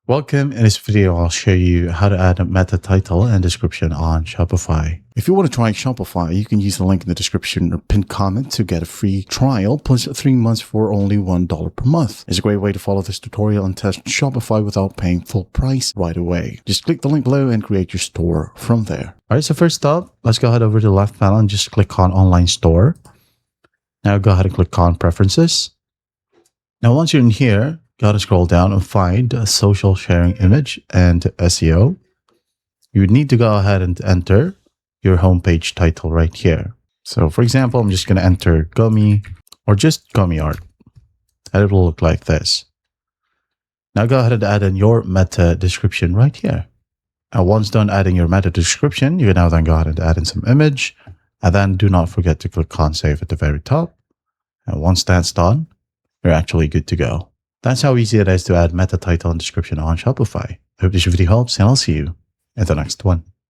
Welcome. In this video, I'll show you how to add a meta title and description on Shopify. If you want to try Shopify, you can use the link in the description or pinned comment to get a free trial plus 3 months for only $1 per month. It's a great way to follow this tutorial and test Shopify without paying full price right away. Just click the link below and create your store from there. All right, so first up, let's go ahead over to the left panel and just click on Online Store. Now go ahead and click on Preferences. Now once you're in here, gotta scroll down and find a social sharing image and SEO. You would need to go ahead and enter your homepage title right here. So for example, I'm just going to enter gummy or just gummy art, and it will look like this. Now go ahead and add in your meta description right here. And once done adding your meta description, you can now then go ahead and add in some image, and then do not forget to click on save at the very top. And once that's done, you're actually good to go. That's how easy it is to add meta title and description on Shopify. I hope this video helps, and I'll see you in the next one.